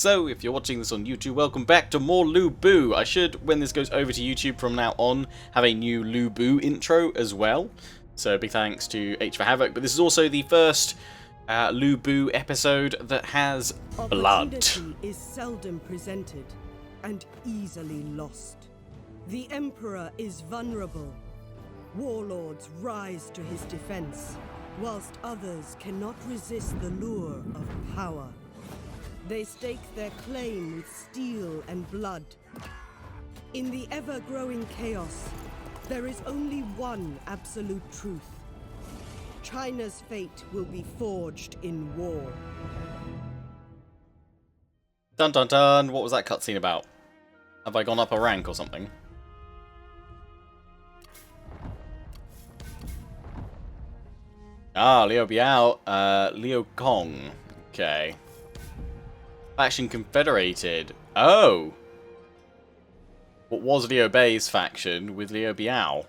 So, if you're watching this on YouTube, welcome back to more Lu Bu. I should, when this goes over to YouTube from now on, have a new Lu Bu intro as well. So, big thanks to H for Havoc. But this is also the first Lu Bu episode that has blood. Opportunity is seldom presented and easily lost. The Emperor is vulnerable. Warlords rise to his defense, whilst others cannot resist the lure of power. They stake their claim with steel and blood. In the ever-growing chaos, there is only one absolute truth. China's fate will be forged in war. Dun dun dun, what was that cutscene about? Have I gone up a rank or something? Ah, Liu Biao, Liu Kong. Okay. Faction Confederated. Oh! What was Liu Bei's faction with Liu Biao?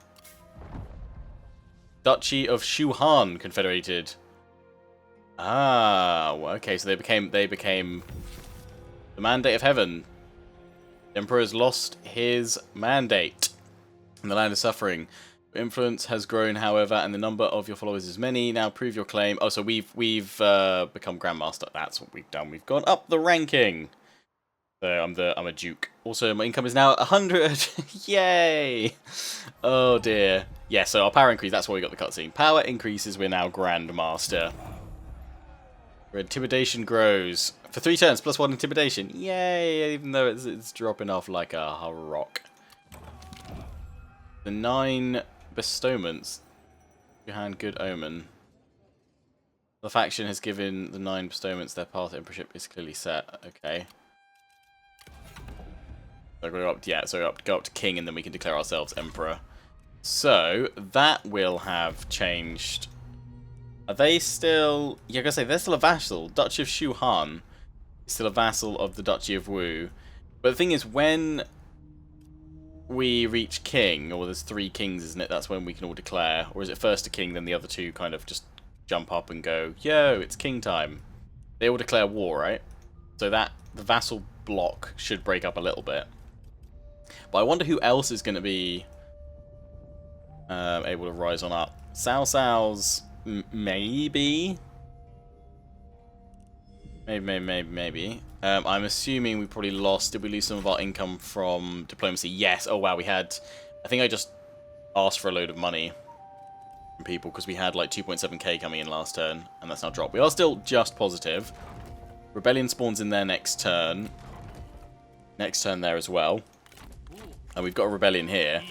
Duchy of Shuhan Confederated. Ah, well, okay, so they became the Mandate of Heaven. The Emperor has lost his mandate in the Land of Suffering. Influence has grown, however, and the number of your followers is many. Now prove your claim. Oh, so we've become Grandmaster. That's what we've done. We've gone up the ranking. So I'm a Duke. Also, my income is now 100. Yay! Oh dear. Yeah. So our power increase. That's why we got the cutscene. Power increases. We're now Grandmaster. Our intimidation grows for 3 turns plus 1 intimidation. Yay! Even though it's dropping off like a rock. The 9 bestowments. Behind Good Omen. The faction has given the 9 bestowments. Their path to emperorship is clearly set. Okay. So go up, yeah, so go up to King, and then we can declare ourselves Emperor. So that will have changed. Are they still? Yeah, I gotta say they're still a vassal. Duchy of Shuhan is still a vassal of the Duchy of Wu. But the thing is, when we reach King, or there's 3 kings, isn't it? That's when we can all declare. Or is it first a king, then the other 2 kind of just jump up and go, yo, it's king time. They all declare war, right? So that the vassal block should break up a little bit. But I wonder who else is going to be able to rise on up. Cao Cao's maybe. Maybe. I'm assuming we probably lost. Did we lose some of our income from diplomacy? Yes. Oh, wow. We had... I think I just asked for a load of money from people because we had like 2.7k coming in last turn, and that's now dropped. We are still just positive. Rebellion spawns in there next turn. Next turn there as well. And we've got a rebellion here.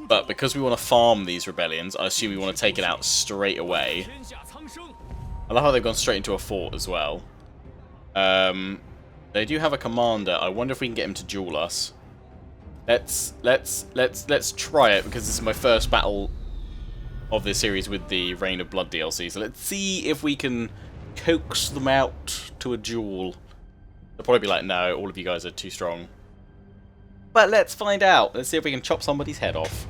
But because we want to farm these rebellions, I assume we want to take it out straight away. I love how they've gone straight into a fort as well. They do have a commander. I wonder if we can get him to duel us. Let's try it, because this is my first battle of this series with the Reign of Blood DLC. So let's see if we can coax them out to a duel. They'll probably be like, no, all of you guys are too strong. But let's find out. Let's see if we can chop somebody's head off.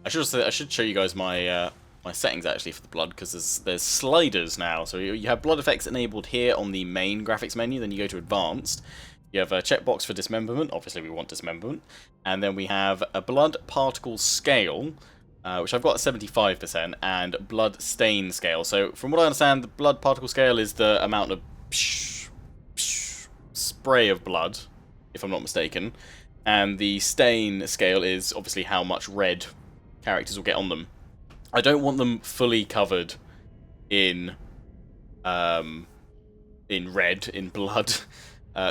I should show you guys my my settings actually for the blood, because there's sliders now. So you have blood effects enabled here on the main graphics menu. Then you go to advanced. You have a checkbox for dismemberment. Obviously, we want dismemberment. And then we have a blood particle scale, which I've got at 75%, and blood stain scale. So from what I understand, the blood particle scale is the amount of spray of blood, if I'm not mistaken. And the stain scale is obviously how much red characters will get on them. I don't want them fully covered in red, in blood.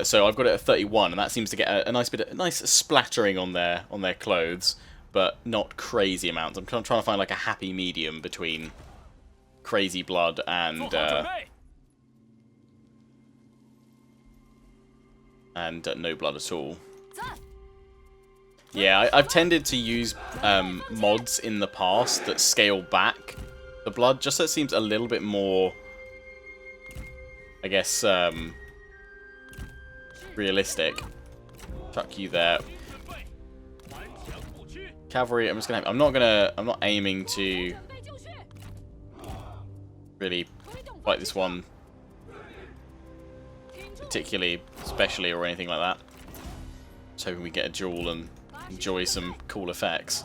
So I've got it at 31, and that seems to get a nice splattering on their clothes, but not crazy amounts. I'm trying to find like a happy medium between crazy blood and no blood at all. Yeah, I've tended to use mods in the past that scale back the blood, just so it seems a little bit more, I guess, realistic. Chuck you there. Cavalry, I'm not aiming to really fight this one particularly specially or anything like that. Just hoping we get a duel and enjoy some cool effects.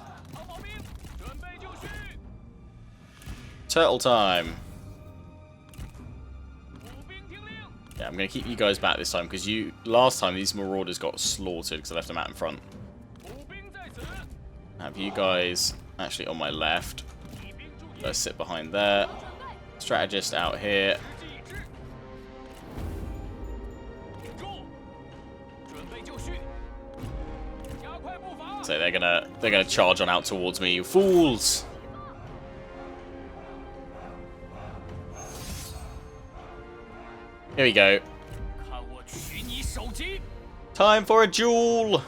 Turtle time! Yeah, I'm going to keep you guys back this time, because last time these marauders got slaughtered because I left them out in front. Have you guys actually on my left. Let's sit behind there. Strategist out here. So they're gonna charge on out towards me, you fools! Here we go. Time for a duel!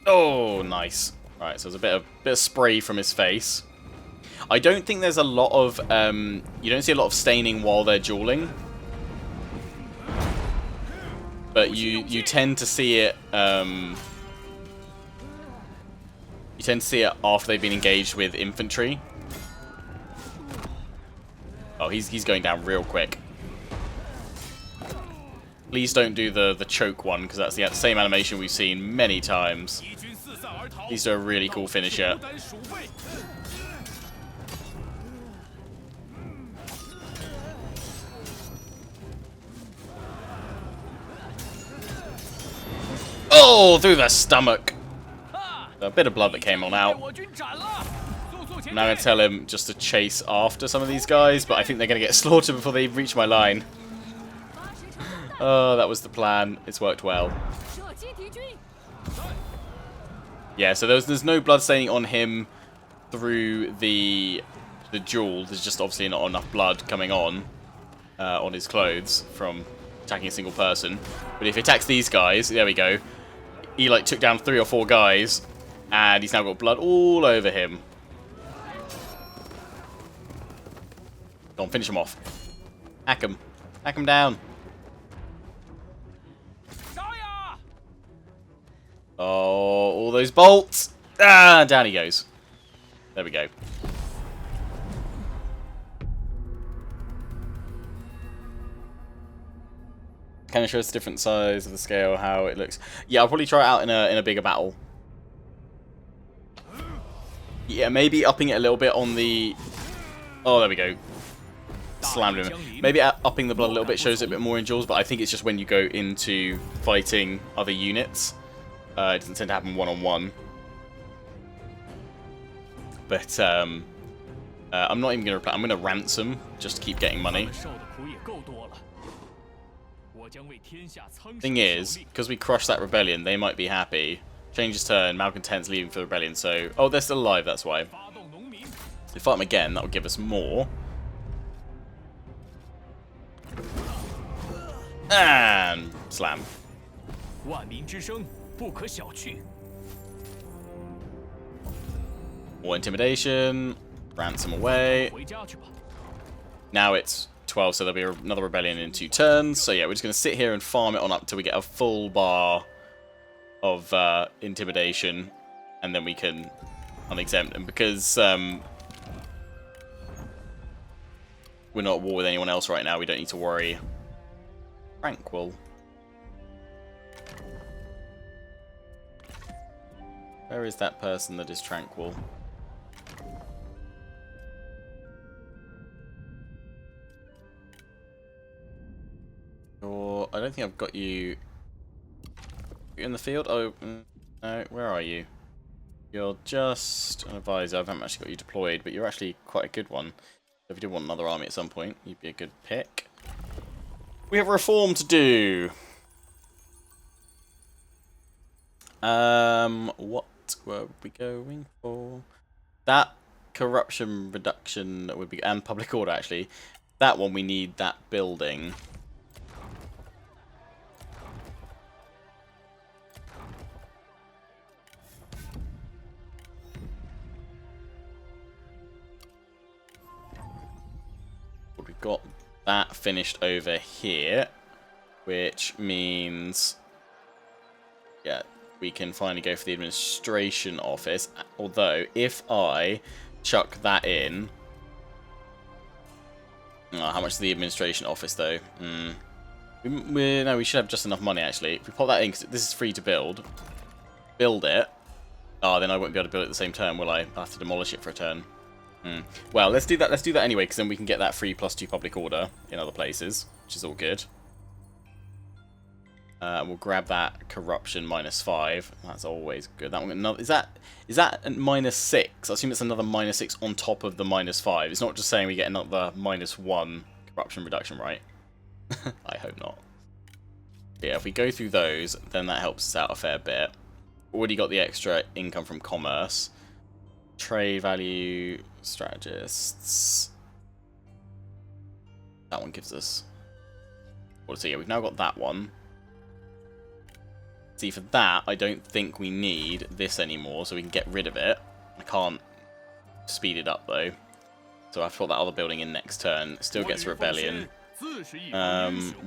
Oh, nice. Alright, so there's a bit of spray from his face. I don't think there's a lot of you don't see a lot of staining while they're dueling. But you tend to see it after they've been engaged with infantry. Oh, he's going down real quick. Please don't do the choke one, because that's the same animation we've seen many times. These are a really cool finisher. Oh, through the stomach. A bit of blood that came on out. I'm now going to tell him just to chase after some of these guys, but I think they're going to get slaughtered before they reach my line. Oh, that was the plan. It's worked well. Yeah, so there's no blood staining on him through the duel. There's just obviously not enough blood coming on his clothes from attacking a single person. But if he attacks these guys, there we go. He like took down 3 or 4 guys, and he's now got blood all over him. Go on, finish him off. Hack him. Hack him down. Oh, all those bolts. Ah, down he goes. There we go. Kind of shows the different size of the scale, how it looks. Yeah, I'll probably try it out in a bigger battle. Yeah, maybe upping it a little bit on the... Oh, there we go. Slammed him. Maybe upping the blood a little bit shows it a bit more in duels, but I think it's just when you go into fighting other units. It doesn't tend to happen one-on-one. But I'm not even going to reply. I'm going to ransom just to keep getting money. Thing is, because we crushed that rebellion, they might be happy. Change his turn, malcontent's leaving for the rebellion, so... Oh, they're still alive, that's why. If we fight them again, that will give us more. And... slam. More intimidation. Ransom away. Now it's 12, so there'll be another rebellion in 2 turns. So yeah, we're just going to sit here and farm it on up until we get a full bar of intimidation, and then we can unexempt. And because we're not at war with anyone else right now, we don't need to worry. Tranquil. Where is that person that is tranquil? Or I don't think I've got you in the field. Oh, no, where are you? You're just an advisor. I haven't actually got you deployed, but you're actually quite a good one. If you did want another army at some point, you'd be a good pick. We have reform to do. What were we going for? That corruption reduction would be, and public order actually. That one we need that building. We've got that finished over here, which means, yeah, we can finally go for the administration office. Although, if I chuck that in... Oh, how much is the administration office, though? No, we should have just enough money, actually. If we pop that in, because this is free to build it. Oh, then I won't be able to build it at the same turn, will I? I'll have to demolish it for a turn. Well, let's do that. Let's do that anyway, because then we can get that free +2 public order in other places, which is all good. We'll grab that corruption -5. That's always good. That one, another, is that a -6? I assume it's another -6 on top of the -5. It's not just saying we get another -1 corruption reduction, right? I hope not. But yeah, if we go through those, then that helps us out a fair bit. Already got the extra income from commerce. Trade value, strategists. That one gives us... Well, so yeah, we've now got that one. See, for that, I don't think we need this anymore, so we can get rid of it. I can't speed it up, though. So I've put that other building in next turn. Still gets a rebellion.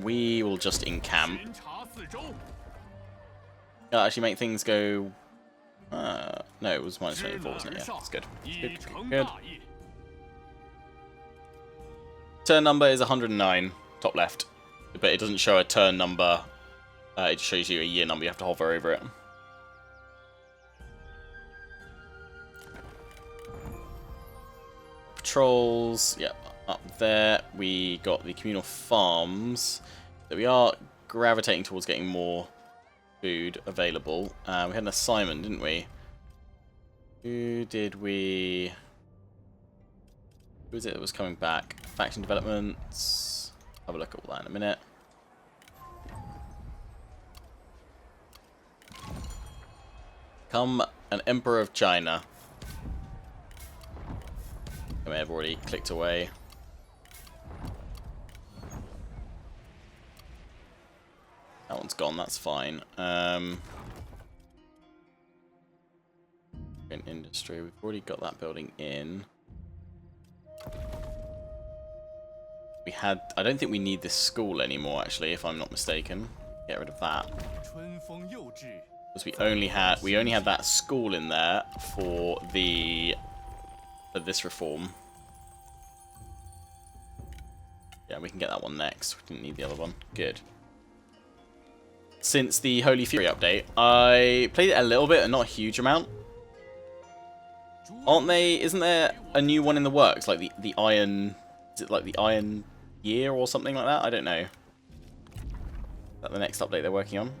We will just encamp. That'll actually make things go... no, it was -24, wasn't it? Yeah, that's good. Good. Turn number is 109, top left. But it doesn't show a turn number. It just shows you a year number. You have to hover over it. Patrols, yeah, up there. We got the communal farms. So we are gravitating towards getting more food available. We had an assignment, didn't we? Who did we... Who was it that was coming back? Faction developments. Have a look at all that in a minute. Come an Emperor of China. I may have already clicked away. That one's gone, that's fine. In industry, we've already got that building in. We had... I don't think we need this school anymore, actually, if I'm not mistaken. Get rid of that. Because we only had that school in there for this reform. Yeah, we can get that one next. We didn't need the other one. Good. Since the Holy Fury update, I played it a little bit and not a huge amount. Aren't they? Isn't there a new one in the works? Like the Iron... Is it like the Iron Year or something like that? I don't know. Is that the next update they're working on?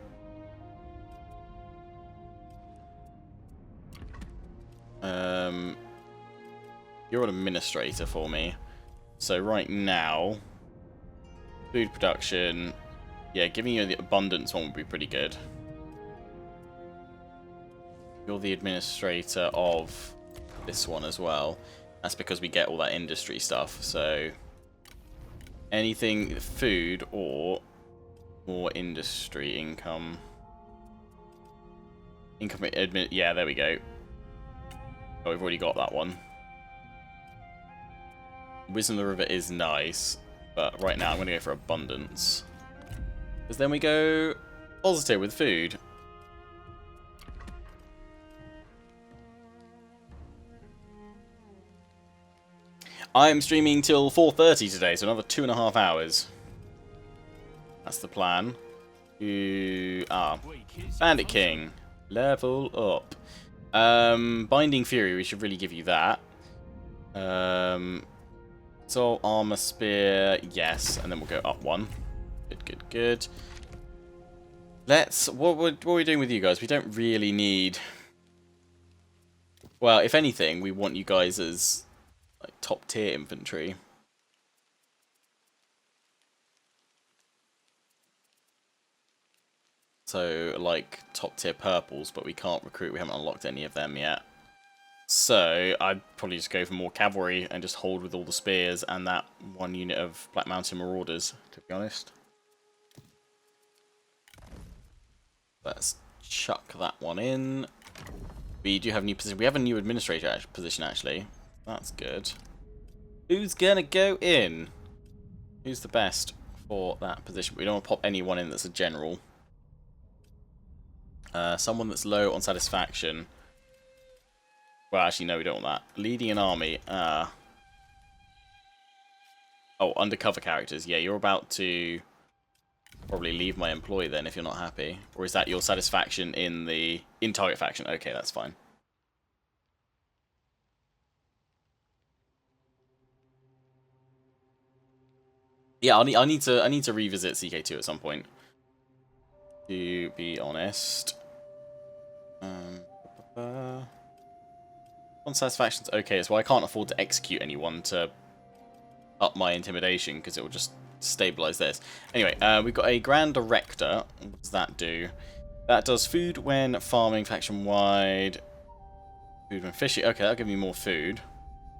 You're an administrator for me. So right now, food production, yeah, giving you the abundance one would be pretty good. You're the administrator of this one as well. That's because we get all that industry stuff. So anything food or more industry income. Yeah, there we go. Oh, we've already got that one. Wisdom of the River is nice, but right now I'm going to go for abundance. Because then we go positive with food. I'm streaming till 4:30 today, so another 2.5 hours. That's the plan. Bandit King. Level up. Binding Fury, we should really give you that. So Armor Spear, yes, and then we'll go up one. Good. What are we doing with you guys? We don't really need... Well, if anything, we want you guys as like top tier infantry. So, like, top tier purples, but we can't recruit, we haven't unlocked any of them yet. So, I'd probably just go for more cavalry and just hold with all the spears and that one unit of Black Mountain Marauders, to be honest. Let's chuck that one in. We do have a new position. We have a new administrator position, actually. That's good. Who's gonna go in? Who's the best for that position? We don't want to pop anyone in that's a general. Someone that's low on satisfaction. Well, actually, no, we don't want that. Leading an army. Oh, undercover characters. Yeah, you're about to probably leave my employ then if you're not happy. Or is that your satisfaction in target faction? Okay, that's fine. Yeah, I need to revisit CK2 at some point. To be honest. On satisfaction's okay, so I can't afford to execute anyone to up my intimidation because it will just stabilize this. Anyway, we've got a Grand Director. What does that do? That does food when farming faction wide. Food when fishing. Okay, that'll give me more food.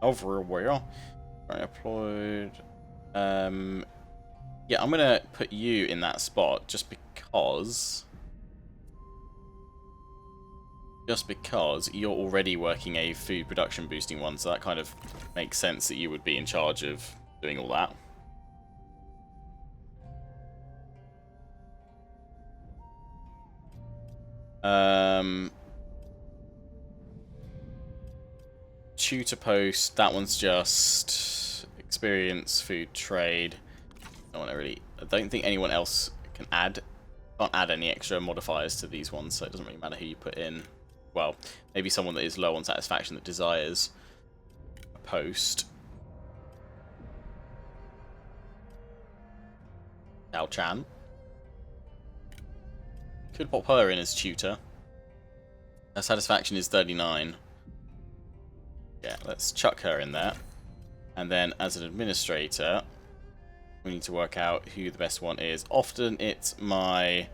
Overall, right, employed. Yeah, I'm gonna put you in that spot just because. Just because you're already working a food production boosting one, so that kind of makes sense that you would be in charge of doing all that. Tutor post, that one's just experience, food, trade. I don't think anyone else can't add any extra modifiers to these ones, so it doesn't really matter who you put in. Well, maybe someone that is low on satisfaction that desires a post. Yao Chan. Could pop her in as tutor. Her satisfaction is 39. Yeah, let's chuck her in there. And then as an administrator, we need to work out who the best one is. Often it's my...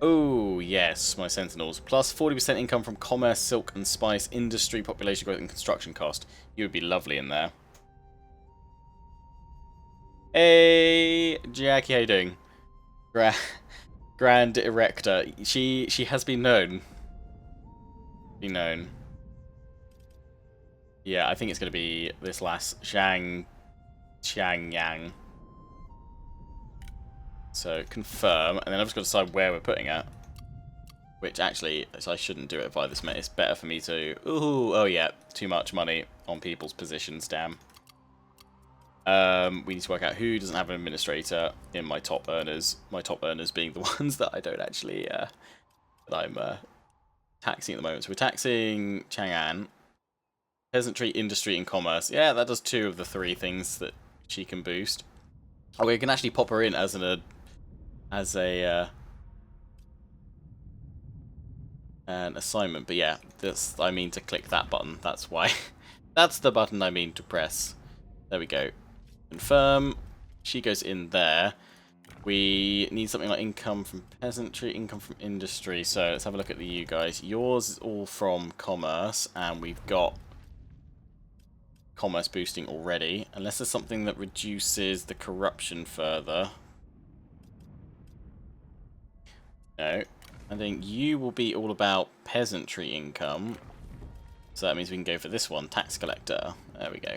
Oh, yes, my Sentinels. Plus 40% income from commerce, silk and spice, industry, population growth, and construction cost. You would be lovely in there. Hey, Jackie, how you doing? Grand Erector. She has been known. Yeah, I think it's going to be this last Xiang Yang. So confirm, and then I've just got to decide where we're putting it. Which actually, I shouldn't do it via this minute. It's better for me to... Ooh, oh yeah, too much money on people's positions, damn. We need to work out who doesn't have an administrator in my top earners. My top earners being the ones that I don't actually... that I'm taxing at the moment. So we're taxing Chang'an. Peasantry, industry, and commerce. Yeah, that does 2 of the 3 things that she can boost. Oh, we can actually pop her in as an assignment, but yeah, I mean to click that button. That's why. That's the button I mean to press. There we go. Confirm. She goes in there. We need something like income from peasantry, income from industry. So let's have a look at you guys. Yours is all from commerce, and we've got commerce boosting already. Unless there's something that reduces the corruption further. No. I think you will be all about peasantry income. So that means we can go for this one, tax collector. There we go.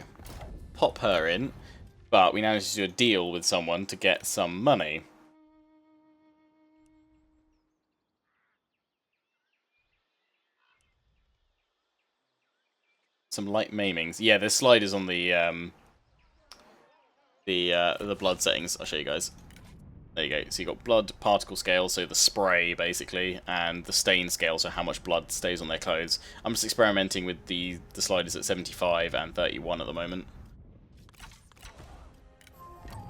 Pop her in. But we now need to do a deal with someone to get some money. Some light maimings. Yeah, there's sliders on the blood settings. I'll show you guys. There you go. So you got blood particle scale, so the spray basically, and the stain scale, so how much blood stays on their clothes. I'm just experimenting with the sliders at 75 and 31 at the moment.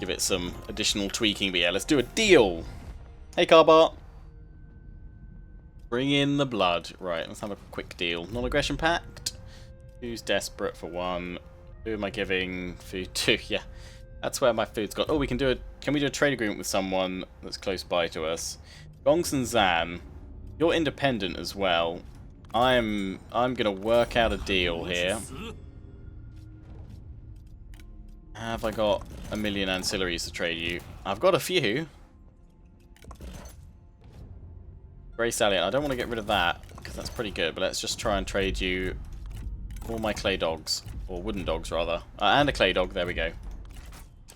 Give it some additional tweaking, but yeah, let's do a deal. Hey, Carbart. Bring in the blood. Right, let's have a quick deal. Non-aggression pact. Who's desperate for one? Who am I giving food to? Yeah. That's where my food's gone. Oh, can we do a trade agreement with someone that's close by to us? Gongsun Zan, you're independent as well. I'm gonna work out a deal here. Have I got 1 million ancillaries to trade you? I've got a few. Grey Stallion, I don't want to get rid of that because that's pretty good, but let's just try and trade you all my clay dogs, or wooden dogs rather, and a clay dog. There we go.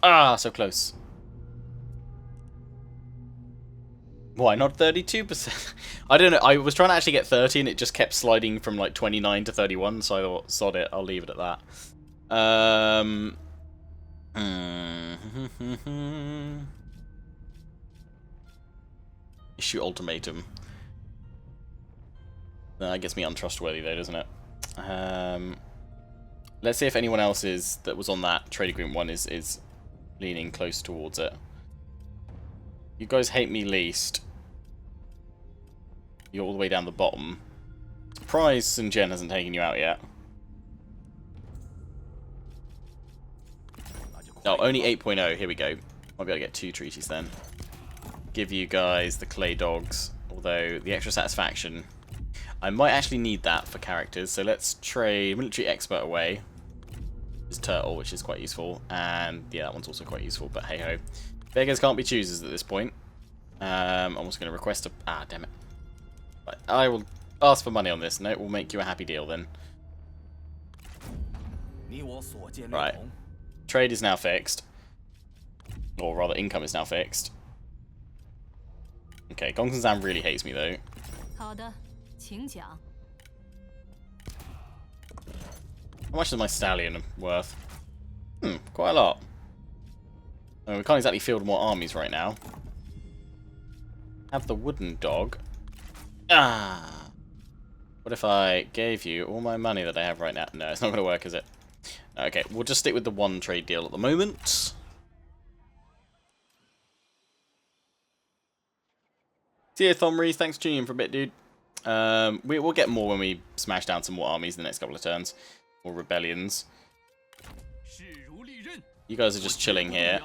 Ah, so close. Why not 32%? I don't know. I was trying to actually get 30 and it just kept sliding from like 29 to 31, so I thought, sod it, I'll leave it at that. Issue ultimatum. That gets me untrustworthy though, doesn't it? Let's see if anyone else that was on that trade agreement one is leaning close towards it. You guys hate me least. You're all the way down the bottom. Surprised St. Jen hasn't taken you out yet. Oh, only 8.0. Here we go. I'll be able to get 2 treaties then. Give you guys the clay dogs. Although, the extra satisfaction. I might actually need that for characters. So let's trade military expert away. This turtle, which is quite useful. And, yeah, that one's also quite useful. But hey-ho. Beggars can't be choosers at this point. I'm also going to request a... Ah, damn it. I will ask for money on this. No, we'll make you a happy deal then. Right. Trade is now fixed. Or rather, income is now fixed. Okay, Gongsun-Zan really hates me though. How much is my stallion worth? Quite a lot. I mean, we can't exactly field more armies right now. Have the wooden dog. Ah! What if I gave you all my money that I have right now? No, it's not going to work, is it? Okay, we'll just stick with the one trade deal at the moment. See you, Thomri. Thanks for tuning in for a bit, dude. We'll get more when we smash down some more armies in the next couple of turns. Or rebellions. You guys are just chilling here.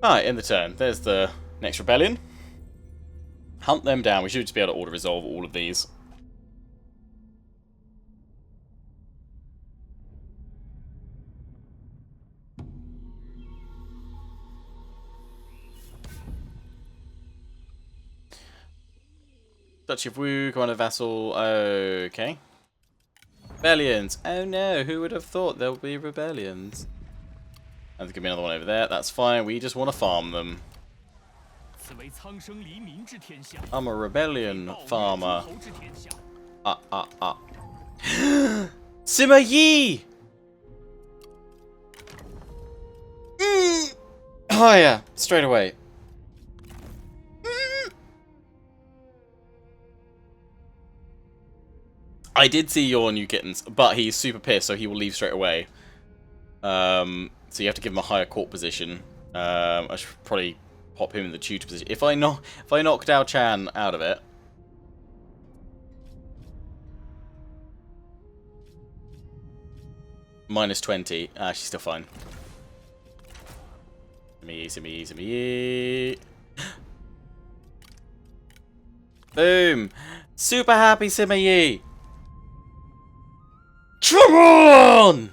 Alright, end the turn. There's the next rebellion. Hunt them down. We should just be able to auto-resolve all of these. Duchy of Wu, Commander Vassal. Okay. Rebellions. Oh no, who would have thought there would be rebellions? And there could be another one over there. That's fine. We just want to farm them. I'm a rebellion farmer. Sima Yi! Oh yeah, straight away. I did see your new kittens, but he's super pissed, so he will leave straight away. So you have to give him a higher court position. I should probably pop him in the tutor position. If I knock Dao Chan out of it. Minus 20. Ah, she's still fine. Simi. Boom! Super happy Sima Yi! Come on!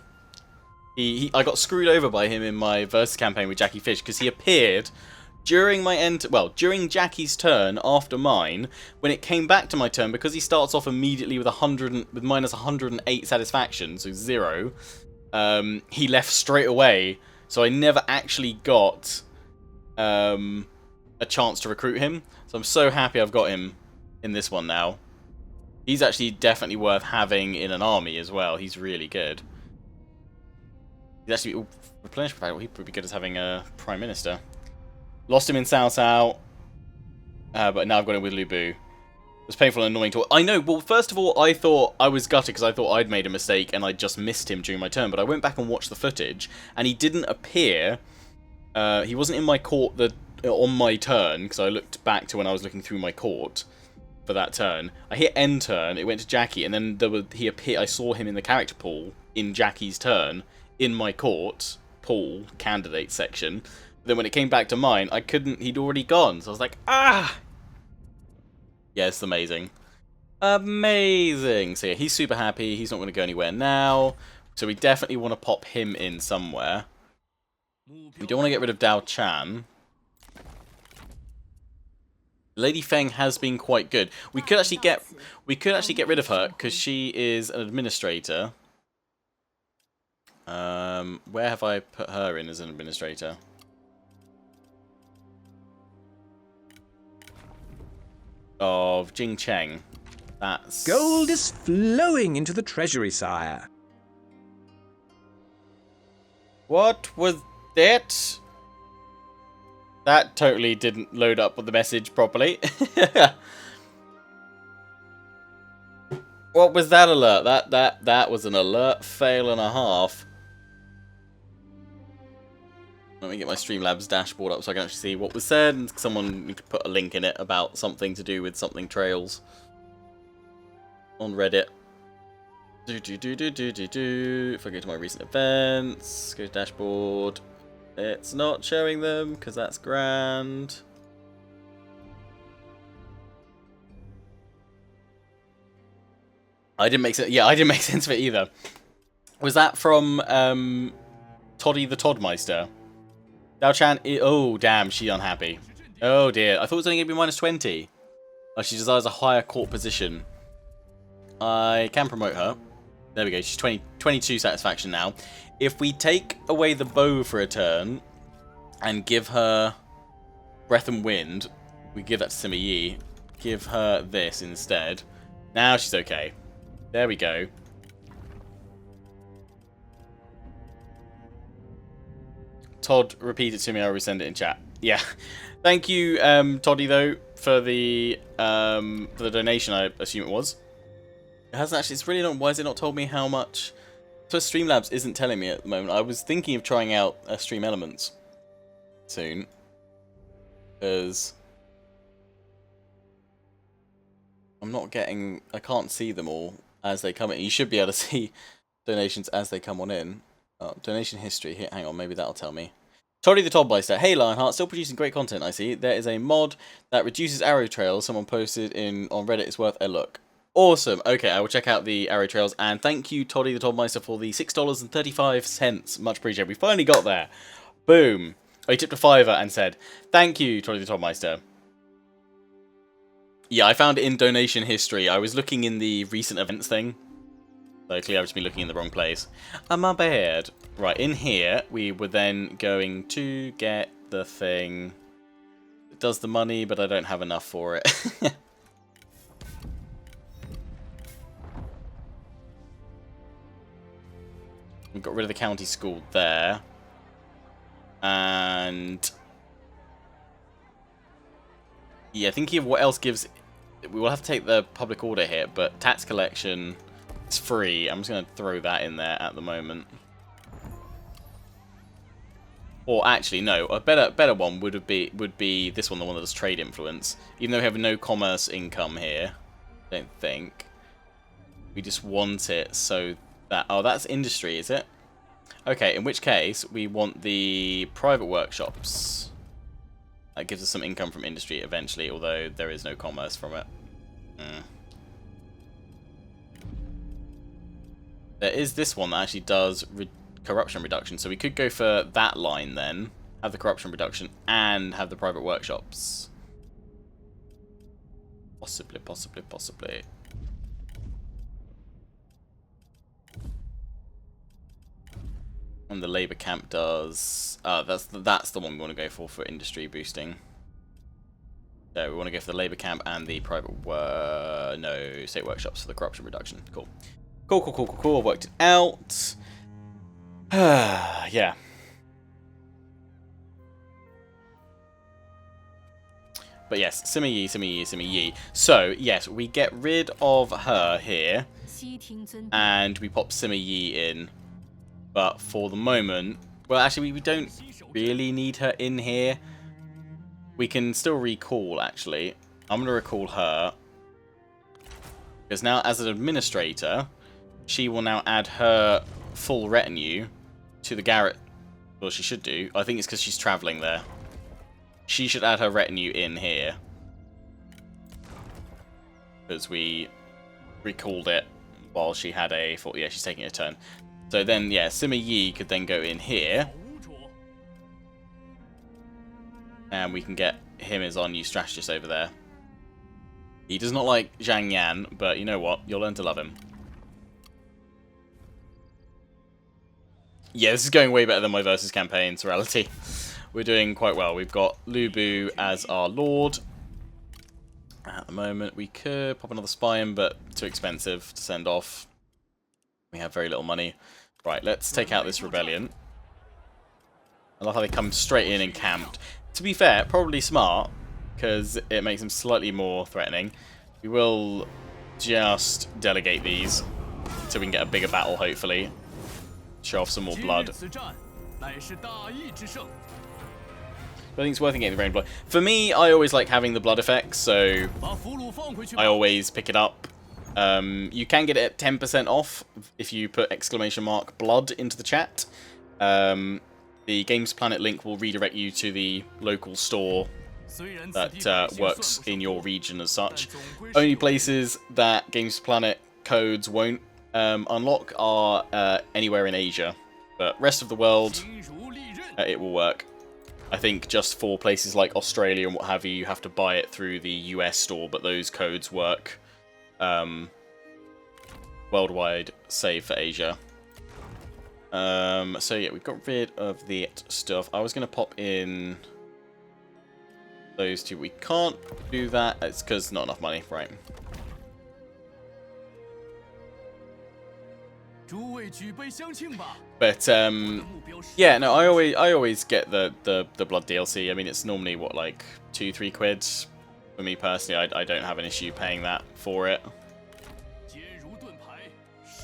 I got screwed over by him in my versus campaign with Jackie Fish because he appeared during during Jackie's turn after mine. When it came back to my turn, because he starts off immediately with minus 108 satisfaction, so 0. He left straight away, so I never actually got a chance to recruit him. So I'm so happy I've got him in this one now. He's actually definitely worth having in an army as well. He's really good. He's actually replenished battle. He'd be good as having a prime minister. Lost him in Cao Cao, but now I've got him with Lu Bu. It was painful and annoying to. I know. Well, first of all, I thought I was gutted because I thought I'd made a mistake and I just missed him during my turn. But I went back and watched the footage, and he didn't appear. He wasn't in my court on my turn because I looked back to when I was looking through my court. For that turn, I hit end turn. It went to Jackie, and then he appeared. I saw him in the character pool in Jackie's turn in my court pool candidate section. But then when it came back to mine, I couldn't. He'd already gone, so I was like, ah. Yeah, it's amazing, amazing. So yeah, he's super happy. He's not going to go anywhere now. So we definitely want to pop him in somewhere. We don't want to get rid of Dao Chan. Lady Feng has been quite good. We could actually get rid of her because she is an administrator. Where have I put her in as an administrator? of Jing Cheng. That's... Gold is flowing into the treasury, sire. What was that? That totally didn't load up with the message properly. What was that alert? That was an alert fail and a half. Let me get my Streamlabs dashboard up so I can actually see what was said. And someone could put a link in it about something to do with something trails on Reddit. If I go to my recent events, go to dashboard, it's not showing them because that's grand. I didn't make sense. Yeah, I didn't make sense of it either. Was that from Toddy the Toddmeister? Dao Chan. Oh damn, she unhappy. Oh dear, I thought it was only going to be minus 20. Oh, she desires a higher court position. I can promote her. There we go. She's 22 satisfaction now. If we take away the bow for a turn and give her Breath and Wind, we give that to Sima Yi. Give her this instead. Now she's okay. There we go. Todd, repeat it to me. I'll resend it in chat. Yeah. Thank you, Toddy, though, for the donation. I assume it was. It hasn't actually. It's really not. Why has it not told me how much? So Streamlabs isn't telling me at the moment. I was thinking of trying out Stream Elements soon, because I'm not getting. I can't see them all as they come in. You should be able to see donations as they come on in. Oh, donation history. Here, hang on, maybe that'll tell me. Toddy the Toddmeister. Hey Lionheart, still producing great content. I see. There is a mod that reduces arrow trails. Someone posted on Reddit. It's worth a look. Awesome. Okay, I will check out the arrow trails. And thank you, Toddy the Toddmeister, for the $6.35. Much appreciated. We finally got there. Boom. Oh, he tipped a $5 and said, "Thank you, Toddy the Toddmeister." Yeah, I found it in donation history. I was looking in the recent events thing. So clearly I've just been looking in the wrong place. My bad. Right, in here, we were then going to get the thing. It does the money, but I don't have enough for it. We got rid of the county school there. And yeah, thinking of what else gives. We will have to take the public order hit, but tax collection is free. I'm just going to throw that in there at the moment. Or actually, no, a better one would be this one, the one that does trade influence. Even though we have no commerce income here, I don't think. We just want it so that... Oh, that's industry, is it? Okay, in which case, we want the private workshops. That gives us some income from industry eventually, although there is no commerce from it. There is this one that actually does corruption reduction, so we could go for that line then. Have the corruption reduction and have the private workshops. Possibly. And the labour camp does... that's the one we want to go for industry boosting. So we want to go for the labour camp and the private... no, state workshops for the corruption reduction. Cool. Cool. I've worked it out. Yeah. But yes, Sima Yi. So, yes, we get rid of her here. And we pop Sima Yi in. But for the moment... Well, actually, we don't really need her in here. We can still recall, actually. I'm going to recall her. Because now, as an administrator, she will now add her full retinue to the Garrett. Well, she should do. I think it's because she's travelling there. She should add her retinue in here. Because we recalled it while she had a... Yeah, she's taking a turn. So then, yeah, Sima Yi could then go in here. And we can get him as our new strategist over there. He does not like Zhang Yan, but you know what? You'll learn to love him. Yeah, this is going way better than my Versus campaign, Sorality. We're doing quite well. We've got Lu Bu as our lord. At the moment, we could pop another spy in, but too expensive to send off. We have very little money. Right, let's take out this rebellion. I love how they come straight in and camped. To be fair, probably smart, because it makes them slightly more threatening. We will just delegate these so we can get a bigger battle, hopefully. Show off some more blood. But I think it's worth getting the rain blood. For me, I always like having the blood effects, so I always pick it up. You can get it at 10% off if you put !blood into the chat. The Games Planet link will redirect you to the local store that works in your region as such. Only places that Games Planet codes won't unlock are anywhere in Asia, but rest of the world it will work. I think just for places like Australia and what have you, you have to buy it through the US store, but those codes work worldwide, save for Asia. So yeah, we've got rid of the stuff. I was going to pop in those two. We can't do that. It's because not enough money, right? But yeah, no, I always get the blood DLC. I mean, it's normally what, like 2-3 quid. For me personally, I don't have an issue paying that for it.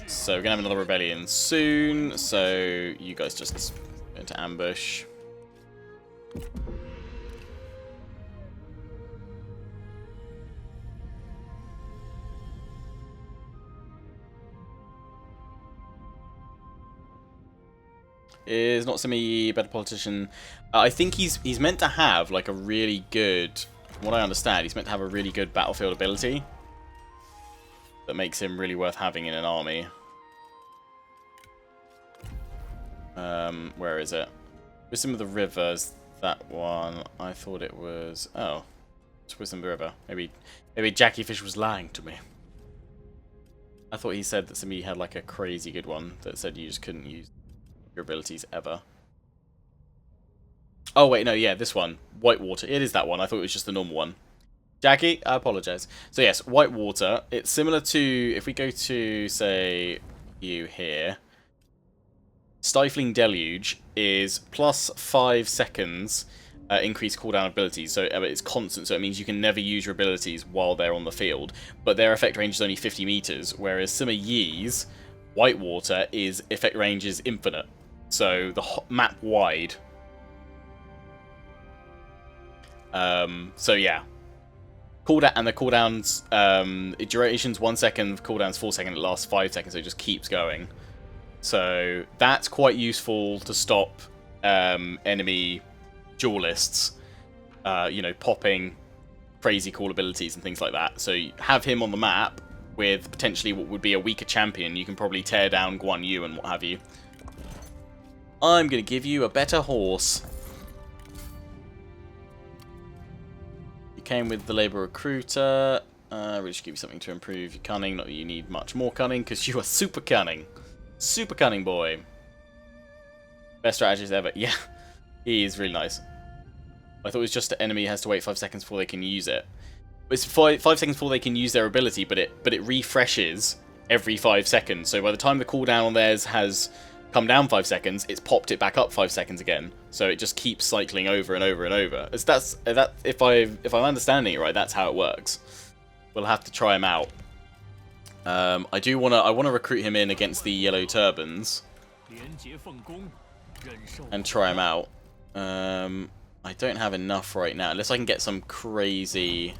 So we're gonna have another rebellion soon. So you guys just go into ambush. Is not Simi a better politician? I think he's meant to have like a really good, from what I understand, he's meant to have a really good battlefield ability that makes him really worth having in an army. Where is it? Wisdom of the Rivers, that one. I thought it was... Oh, it's Wisdom of the River. Maybe Jackie Fish was lying to me. I thought he said that somebody had like a crazy good one that said you just couldn't use your abilities ever. Oh wait, no, yeah, this one. Whitewater. It is that one. I thought it was just the normal one. Jackie, I apologize. So yes, Whitewater. It's similar to, if we go to, say, you here... Stifling Deluge is plus 5 seconds increased cooldown abilities, so it's constant, so it means you can never use your abilities while they're on the field, but their effect range is only 50 meters, whereas Sima Yi's Whitewater is effect range is infinite, so the map wide. So yeah. Cooldown, and the cooldowns, duration's 1 second, cooldown's 4 seconds, it lasts 5 seconds, so it just keeps going. So that's quite useful to stop enemy duelists, you know, popping crazy cool abilities and things like that. So you have him on the map with potentially what would be a weaker champion. You can probably tear down Guan Yu and what have you. I'm going to give you a better horse. You came with the Labour Recruiter. We'll just give you something to improve your cunning. Not that you need much more cunning, because you are super cunning. Super cunning boy. Best strategist ever. Yeah, he is really nice. I thought it was just the enemy has to wait 5 seconds before they can use it. It's 5 seconds before they can use their ability, but it refreshes every 5 seconds. So by the time the cooldown on theirs has come down 5 seconds, it's popped it back up 5 seconds again. So it just keeps cycling over and over and over. If I'm understanding it right, that's how it works. We'll have to try him out. I want to recruit him in against the Yellow Turbans and try him out. I don't have enough right now, unless I can get some crazy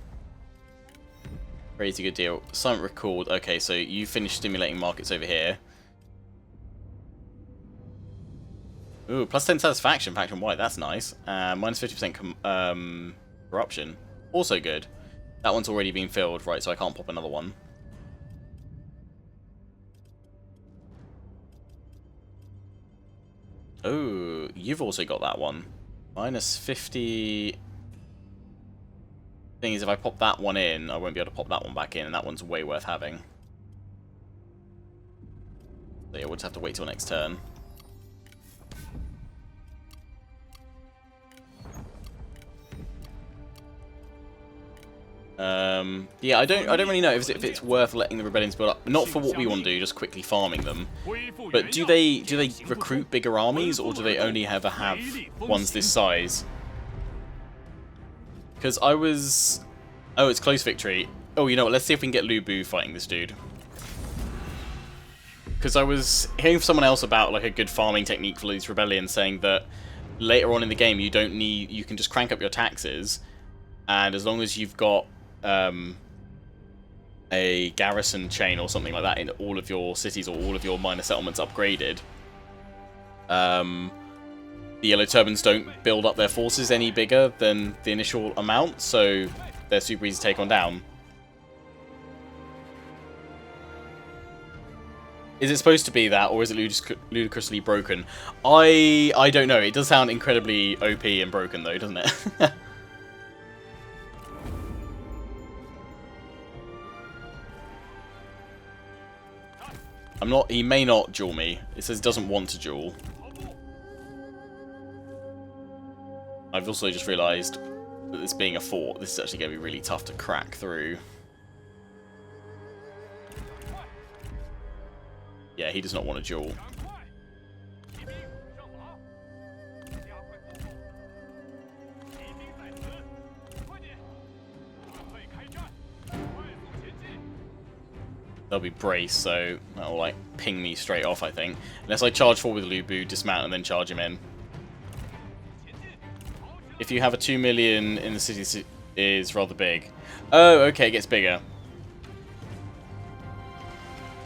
good deal. Something recalled. Okay, so you finished stimulating markets over here. Ooh, plus 10 satisfaction, faction white. That's nice. Minus 50% corruption. Also good. That one's already been filled, right? So I can't pop another one. Oh, you've also got that one. Minus 50... Thing is, if I pop that one in, I won't be able to pop that one back in, and that one's way worth having. So yeah, we'll just have to wait till next turn. Yeah, I don't really know if it's worth letting the rebellions build up. Not for what we want to do, just quickly farming them. But do they recruit bigger armies, or do they only ever have ones this size? Because I was... Oh, it's close victory. Oh, you know what? Let's see if we can get Lu Bu fighting this dude. Because I was hearing from someone else about like a good farming technique for these rebellions, saying that later on in the game you can just crank up your taxes, and as long as you've got a garrison chain or something like that in all of your cities or all of your minor settlements upgraded, the Yellow Turbans don't build up their forces any bigger than the initial amount, so they're super easy to take on down. Is it supposed to be that, or is it ludicrously broken? I don't know. It does sound incredibly OP and broken, though, doesn't it? He may not duel me. It says he doesn't want to duel. I've also just realised that this being a fort, this is actually going to be really tough to crack through. Yeah, he does not want to duel. They'll be braced, so that'll like ping me straight off, I think. Unless I charge forward with Lu Bu, dismount, and then charge him in. If you have a 2 million in the city is rather big. Oh, okay, it gets bigger.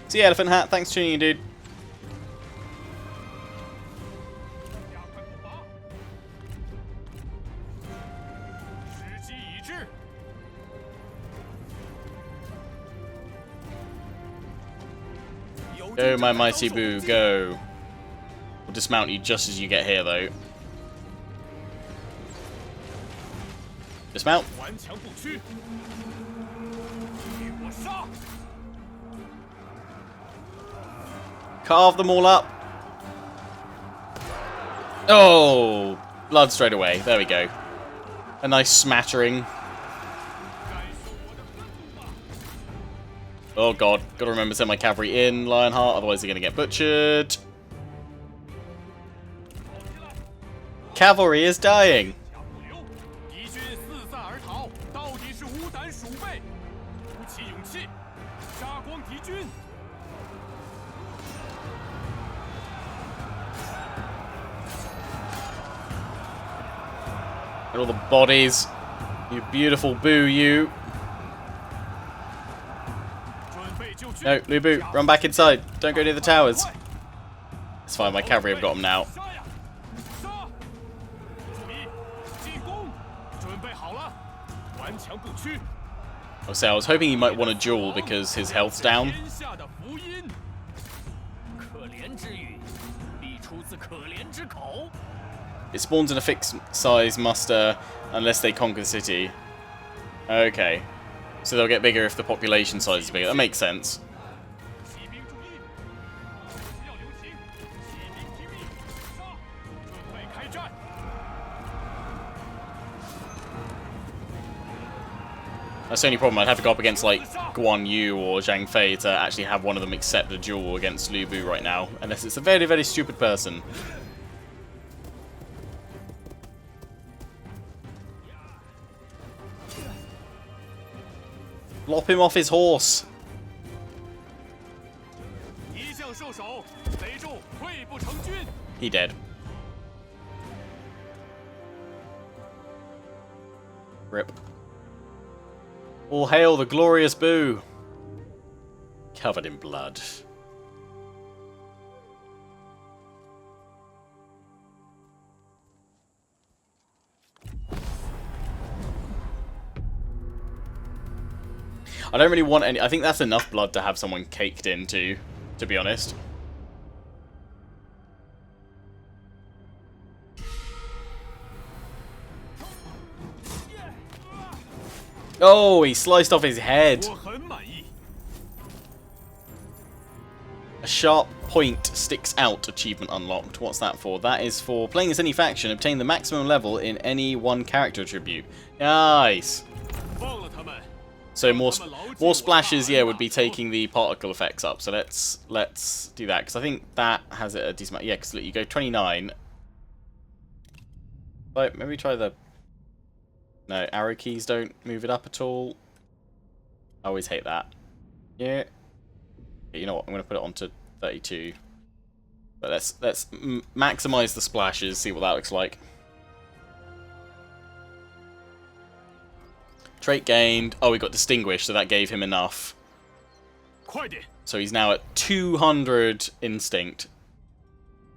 See, Elephant Hat, thanks for tuning in, dude. Go, my mighty boo, go. We'll dismount you just as you get here, though. Dismount. Carve them all up. Oh, blood straight away. There we go. A nice smattering. Oh god, gotta remember to send my cavalry in, Lionheart, otherwise they're gonna get butchered. Cavalry is dying. And all the bodies. You beautiful boo, you. No, Lu Bu, run back inside. Don't go near the towers. It's fine, my cavalry have got them now. I was hoping he might want a duel because his health's down. It spawns in a fixed size muster unless they conquer the city. Okay. So they'll get bigger if the population size is bigger. That makes sense. That's the only problem. I'd have to go up against like Guan Yu or Zhang Fei to actually have one of them accept a duel against Lu Bu right now. Unless it's a very, very stupid person. Lop him off his horse. He dead. Rip. All hail the glorious Bu. Covered in blood. I don't really want any... I think that's enough blood to have someone caked into, to be honest. Oh, he sliced off his head. A sharp point sticks out achievement unlocked. What's that for? That is for playing as any faction, obtain the maximum level in any one character attribute. Nice. So more splashes, yeah, would be taking the particle effects up. So let's do that, because I think that has a decent amount. Yeah, because look, you go 29. Right, maybe try the... No, arrow keys don't move it up at all. I always hate that. Yeah. You know what? I'm going to put it onto 32. But let's maximize the splashes, see what that looks like. Trait gained. Oh, we got distinguished, so that gave him enough. So he's now at 200 instinct.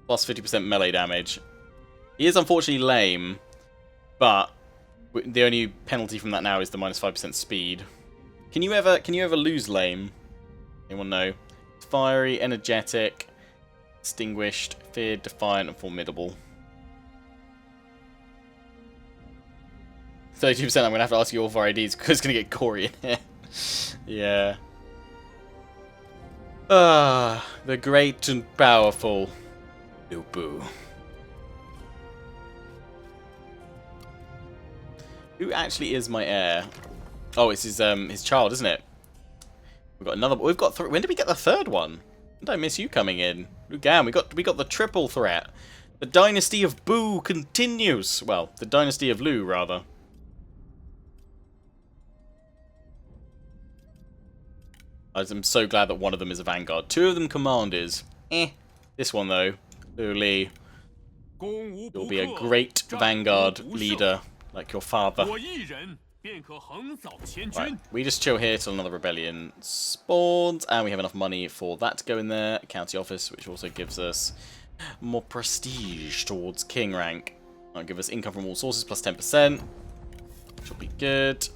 Plus 50% melee damage. He is unfortunately lame, but the only penalty from that now is the minus 5% speed. Can you ever lose lame? Anyone know? Fiery, energetic, distinguished, feared, defiant, and formidable. 32%, I'm going to have to ask you all for IDs because it's going to get gory in here. Yeah. Ah, the great and powerful Lupu. Who actually is my heir? Oh, it's his child, isn't it? We've got another. We've got. When did we get the third one? Did I miss you coming in? Lugan, we got the triple threat. The dynasty of Boo continues. Well, the dynasty of Lu, rather. I'm so glad that one of them is a vanguard. Two of them commanders. This one though, Li, you'll be a great vanguard leader like your father. Right, we just chill here till another rebellion spawns, and we have enough money for that to go in there. County office, which also gives us more prestige towards king rank. That'll give us income from all sources plus 10%, which will be good.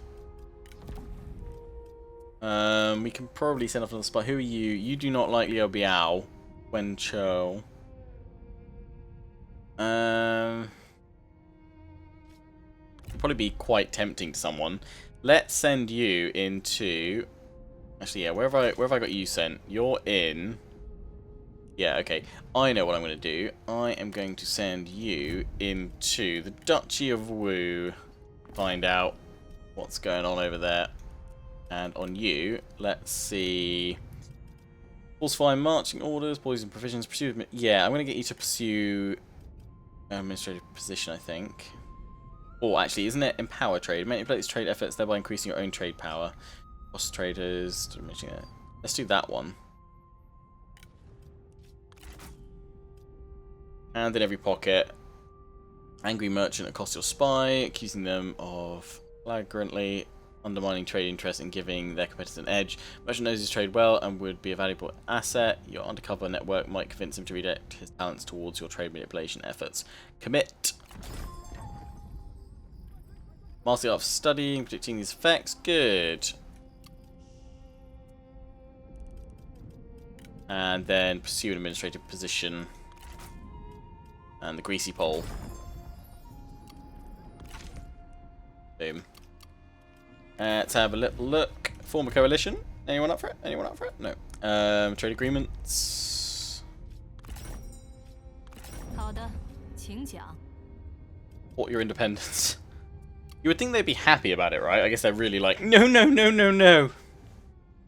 We can probably send off another spy. Who are you? You do not like Liu Biao. Wen Chou. Probably be quite tempting to someone. Let's send you into... Actually, yeah, where have I got you sent? You're in... Yeah, okay. I know what I'm going to do. I am going to send you into the Duchy of Wu. Find out what's going on over there. And on you, let's see... Falsifying marching orders, poison provisions, pursue... Yeah, I'm going to get you to pursue... administrative position, I think. Or actually, isn't it empower trade? Manipulate its trade efforts, thereby increasing your own trade power. Cost traders... Let's do that one. And in every pocket. Angry merchant accosts your spy, accusing them of flagrantly undermining trade interest and giving their competitors an edge. Merchant knows his trade well and would be a valuable asset. Your undercover network might convince him to redirect his talents towards your trade manipulation efforts. Commit. Master of studying, predicting these effects. Good. And then pursue an administrative position. And the greasy pole. Boom. Let's have a little look. Form a coalition. Anyone up for it? Anyone up for it? No. Trade agreements. Support your independence. You would think they'd be happy about it, right? I guess they're really like, no, no, no, no, no.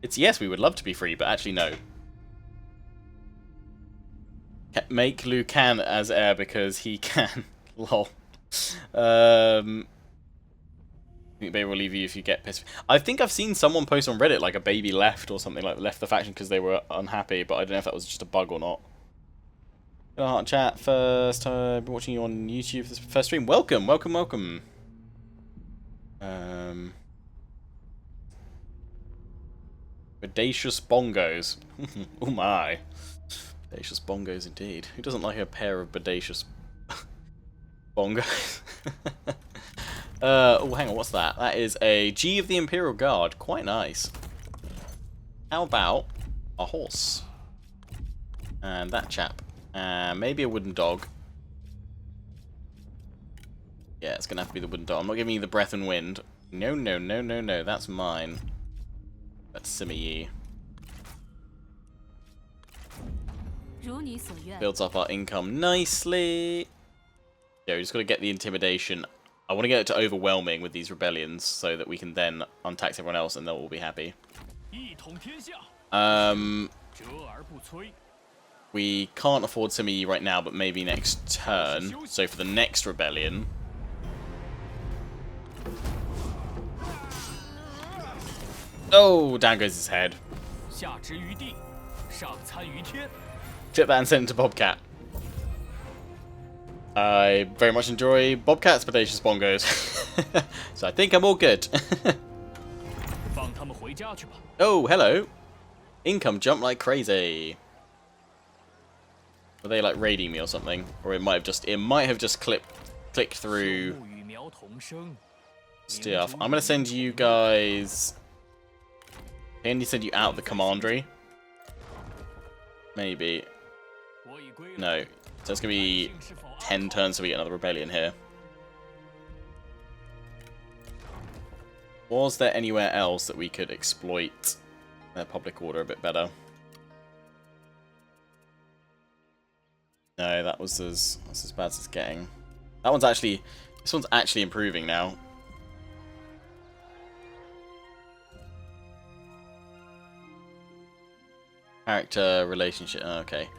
It's yes, we would love to be free, but actually no. Make Liu Can as heir because he can. Lol. I think baby will leave you if you get pissed. I think I've seen someone post on Reddit like a baby left or something, like left the faction because they were unhappy, but I don't know if that was just a bug or not. Heart chat, first time watching you on YouTube for this first stream. Welcome, welcome, welcome. Audacious bongos. Oh my. Bodacious bongos indeed. Who doesn't like a pair of bodacious bongos? Oh, hang on, what's that? That is a G of the Imperial Guard. Quite nice. How about a horse? And that chap. Maybe a wooden dog. Yeah, it's gonna have to be the wooden dog. I'm not giving you the breath and wind. No, no, no, no, no. That's mine. That's Sima Yi. Builds up our income nicely. Yeah, we just got to get the intimidation I want to get it to overwhelming with these rebellions so that we can then untax everyone else and they'll all be happy. We can't afford Sima Yi right now, but maybe next turn. So for the next rebellion... Oh, down goes his head. Flip that and send it to Bobcat. I very much enjoy Bobcat's Bodacious Bongos. So I think I'm all good. Oh, hello. Income jumped like crazy. Were they like raiding me or something? Or it might have just clicked through stuff. I'm gonna send you guys. I need to send you out of the commandery. Maybe. No. So it's gonna be 10 turns so we get another rebellion here. Was there anywhere else that we could exploit their public order a bit better? No, that's as bad as it's getting. This one's actually improving now. Character, relationship, okay.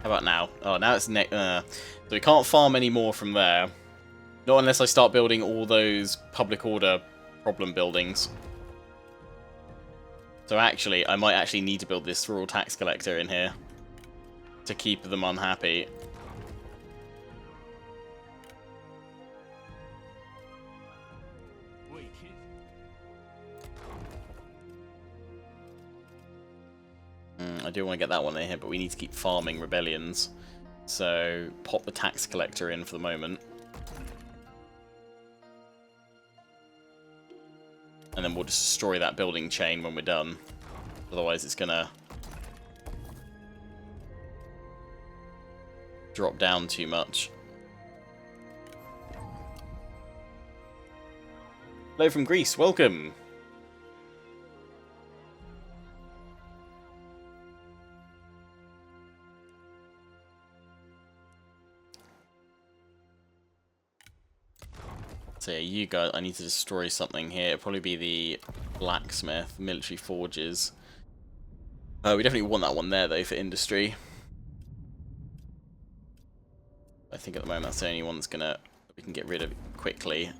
How about now? Oh, now it's so we can't farm any more from there. Not unless I start building all those public order problem buildings. So actually, I might actually need to build this rural tax collector in here to keep them unhappy. I do want to get that one in here, but we need to keep farming rebellions. So pop the tax collector in for the moment. And then we'll just destroy that building chain when we're done. Otherwise it's gonna drop down too much. Hello from Greece, welcome! So yeah, you guys, I need to destroy something here. It'll probably be the blacksmith, military forges. We definitely want that one there though for industry. I think at the moment that's the only one that's we can get rid of quickly.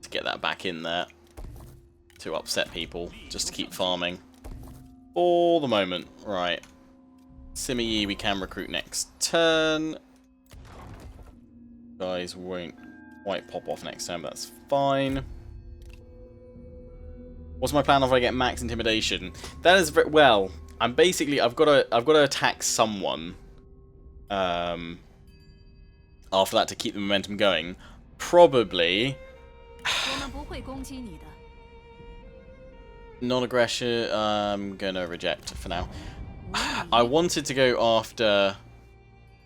To get that back in there. To upset people, just to keep farming. For the moment, right. Sima Yi we can recruit next turn. Guys won't quite pop off next turn, but that's fine. What's my plan if I get max intimidation? That is very well. I've got to attack someone. After that to keep the momentum going, probably. Non-aggression. I'm gonna reject for now. I wanted to go after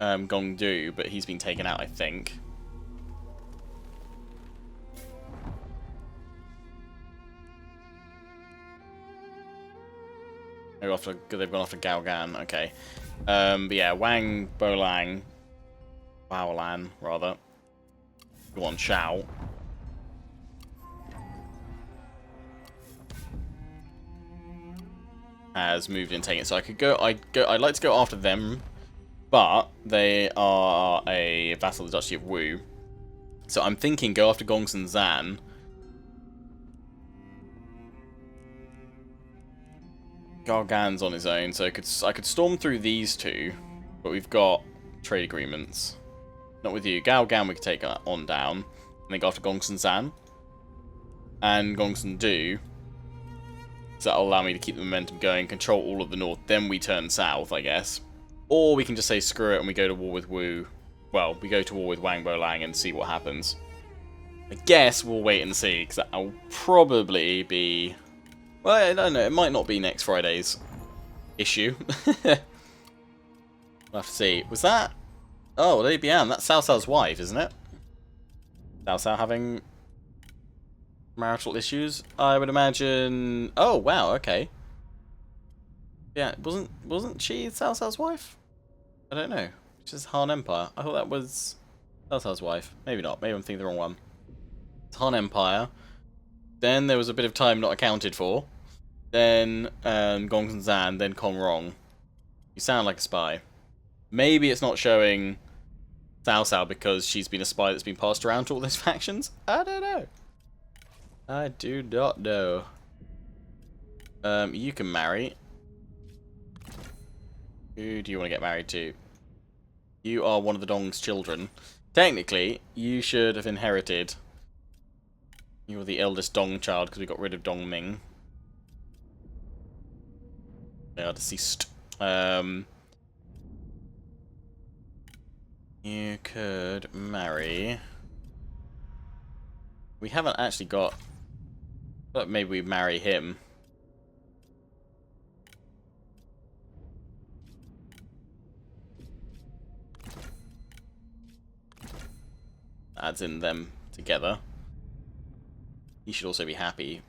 Gongdu, but he's been taken out, I think. They've gone after Gaogan, okay. But yeah, Wang Bolang, Baolan, rather. Go on, Shao. Has moved in, taken it. So I could go. I'd like to go after them, but they are a vassal of the Duchy of Wu. So I'm thinking go after Gongsun Zan. Gargan's on his own, so I could storm through these two, but we've got trade agreements. Not with you. Gaogan we could take on down, and then go after Gongsun Zan and Gongsun Du. So that'll allow me to keep the momentum going, control all of the north. Then we turn south, I guess, or we can just say screw it and we go to war with Wu. Well, we go to war with Wang Bolang and see what happens. I guess we'll wait and see, because that'll probably be Well, I don't know. It might not be next Friday's issue. We'll have to see. Was that? Oh, Lady Bian. That's Cao Cao's wife, isn't it? Cao Cao having marital issues, I would imagine. Oh wow, okay. Yeah, wasn't she Cao Cao's wife? I don't know. She's Han Empire. I thought that was Cao Cao's wife. Maybe not. Maybe I'm thinking the wrong one. It's Han Empire. Then there was a bit of time not accounted for. Then Gong Zan. Then Kong Rong. You sound like a spy. Maybe it's not showing Cao Cao because she's been a spy that's been passed around to all those factions. I don't know. I do not know. You can marry. Who do you want to get married to? You are one of the Dong's children. Technically, you should have inherited. You were the eldest Dong child because we got rid of Dong Ming. They are deceased. You could marry. We haven't actually got. But maybe we marry him. Adds in them together. He should also be happy.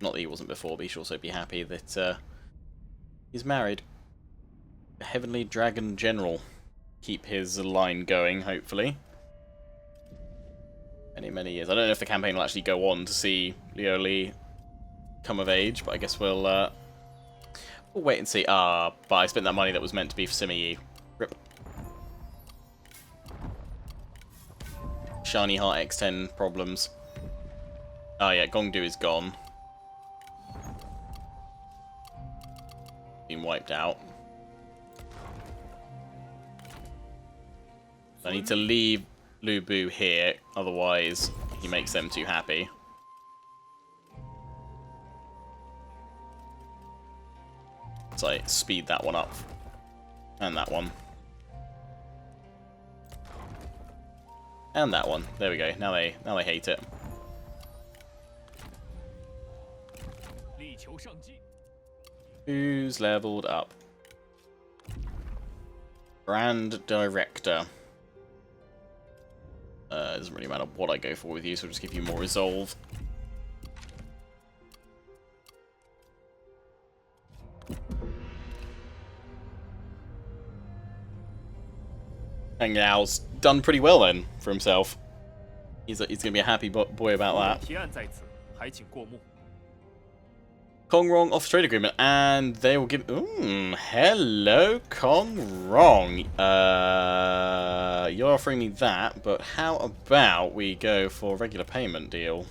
Not that he wasn't before, but he should also be happy that he's married. The Heavenly Dragon General. Keep his line going, hopefully. Many years. I don't know if the campaign will actually go on to see Liu Li come of age, but I guess we'll wait and see. But I spent that money that was meant to be for Sima Yi. Rip. Shiny Heart X10 problems. Oh yeah, Gongdu is gone. Been wiped out. I need to leave Lu Bu here, otherwise he makes them too happy. So I speed that one up. And that one. And that one. There we go. Now they hate it. Who's leveled up? Brand Director. It doesn't really matter what I go for with you, so I'll just give you more resolve. And Yao's done pretty well then for himself. He's gonna be a happy boy about that. Kong Rong off trade agreement, and they will give. Hello, Kong Rong. You're offering me that, but how about we go for a regular payment deal?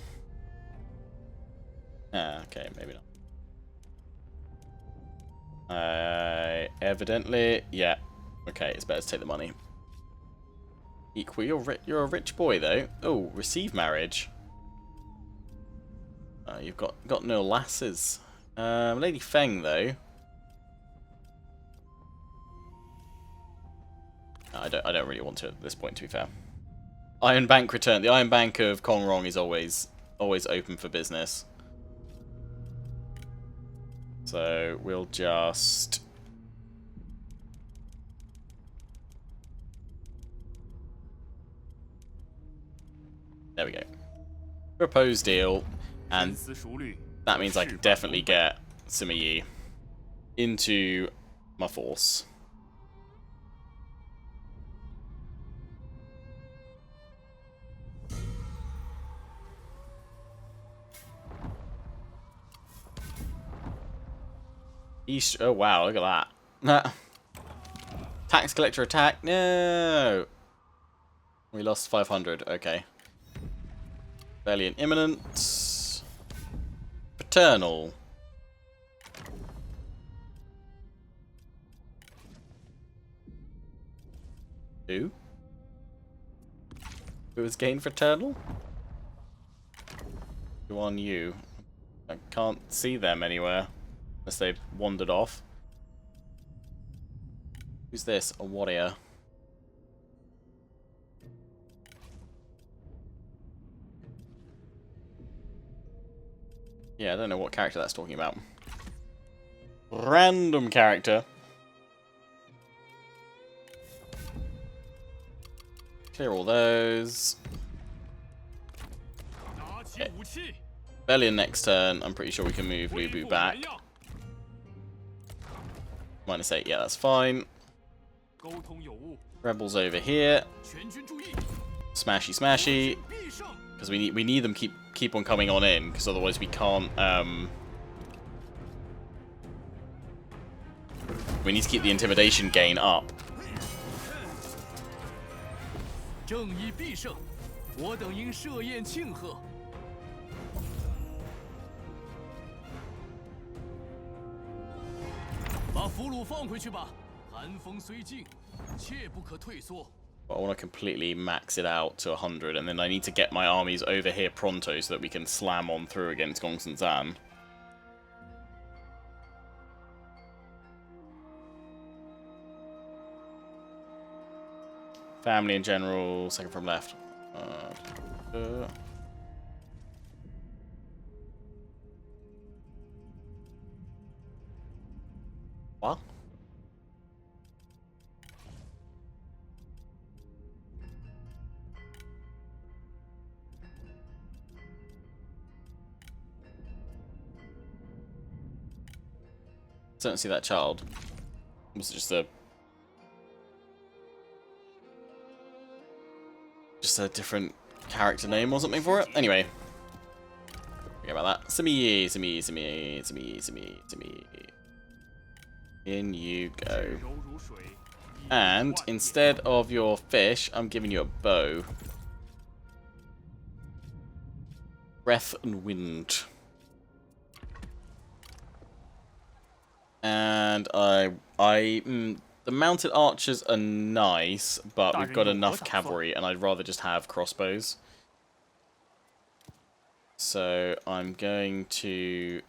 Okay, maybe not. Evidently, yeah. Okay, it's better to take the money. Equal, you're a rich boy though. Oh, receive marriage. You've got no lasses. Lady Feng though. I don't really want to at this point, to be fair. Iron Bank return. The Iron Bank of Kong Rong is always open for business. So we'll just. There we go. Proposed deal, and that means I can definitely get Sima Yi into my force. East. Oh wow! Look at that. Tax collector attack. No. We lost 500. Okay. Rebellion imminent. Paternal. Who? Who has gained fraternal? Who on you? I can't see them anywhere. Unless they've wandered off. Who's this? A warrior. Yeah, I don't know what character that's talking about. Random character. Clear all those. Okay. Rebellion next turn. I'm pretty sure we can move Lubu back. -8, yeah, that's fine. Rebels over here. Smashy, smashy. Because we need them keep on coming on in, because otherwise we can't. We need to keep the intimidation gain up. But I want to completely max it out to 100, and then I need to get my armies over here pronto so that we can slam on through against Gongsun Zan. Family in general, second from left. What? Don't see that child. Was it just a different character name or something for it? Anyway. Forget about that. Simi. In you go. And instead of your fish, I'm giving you a bow. Breath and wind. And the mounted archers are nice, but we've got enough cavalry, and I'd rather just have crossbows. So I'm going to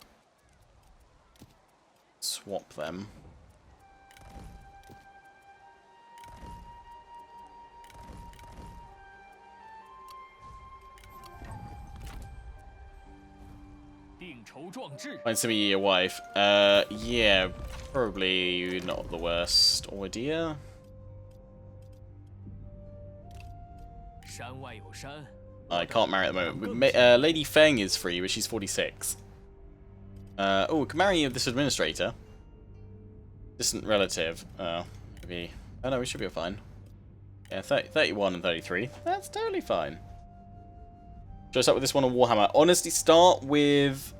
swap them. Find some of your wife. Yeah, probably not the worst idea. I can't marry at the moment. Lady Feng is free, but she's 46. Oh, we can marry this administrator. Distant relative. Maybe. Oh no, we should be fine. Yeah, 31 and 33. That's totally fine. Should I start with this one on Warhammer? Honestly, start with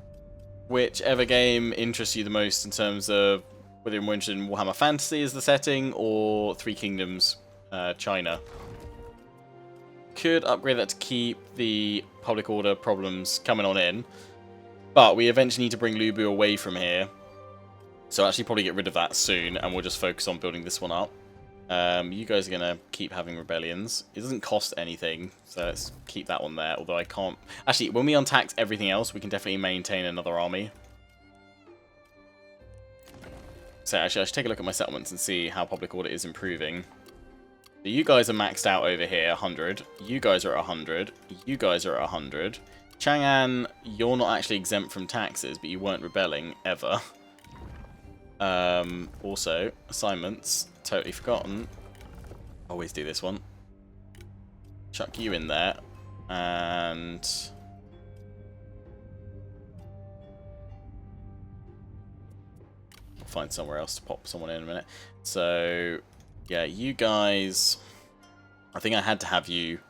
whichever game interests you the most in terms of whether you're more interested in Warhammer Fantasy as the setting or Three Kingdoms, China. Could upgrade that to keep the public order problems coming on in, but we eventually need to bring Lubu away from here. So I'll actually probably get rid of that soon, and we'll just focus on building this one up. You guys are going to keep having rebellions. It doesn't cost anything, so let's keep that one there. Although I can't... Actually, when we untax everything else, we can definitely maintain another army. So actually, I should take a look at my settlements and see how public order is improving. So you guys are maxed out over here, 100. You guys are at 100. You guys are at 100. Chang'an, you're not actually exempt from taxes, but you weren't rebelling, ever. Also, assignments... Totally forgotten. Always do this one. Chuck you in there. And... find somewhere else to pop someone in a minute. So, yeah, you guys... I think I had to have you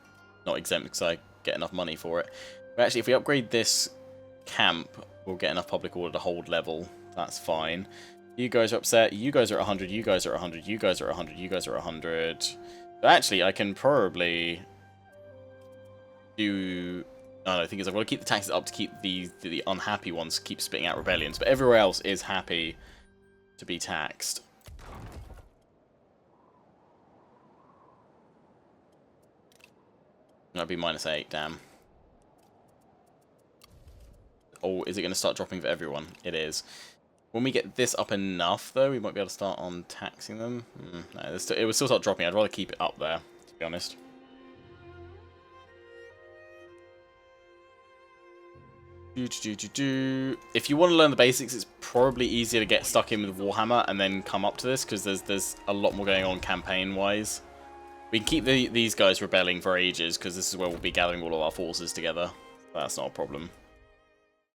not exempt because I get enough money for it. But actually, if we upgrade this camp, we'll get enough public order to hold level. That's fine. You guys are upset, you guys are at 100, you guys are at 100, you guys are at 100, you guys are at 100. But actually, I can probably do... No, the thing is, I've got to keep the taxes up to keep the unhappy ones keep spitting out rebellions. But everywhere else is happy to be taxed. That'd be -8, damn. Oh, is it going to start dropping for everyone? It is. When we get this up enough, though, we might be able to start on taxing them. No, it will still start dropping. I'd rather keep it up there, to be honest. If you want to learn the basics, it's probably easier to get stuck in with Warhammer and then come up to this, because there's a lot more going on campaign-wise. We can keep these guys rebelling for ages, because this is where we'll be gathering all of our forces together. That's not a problem.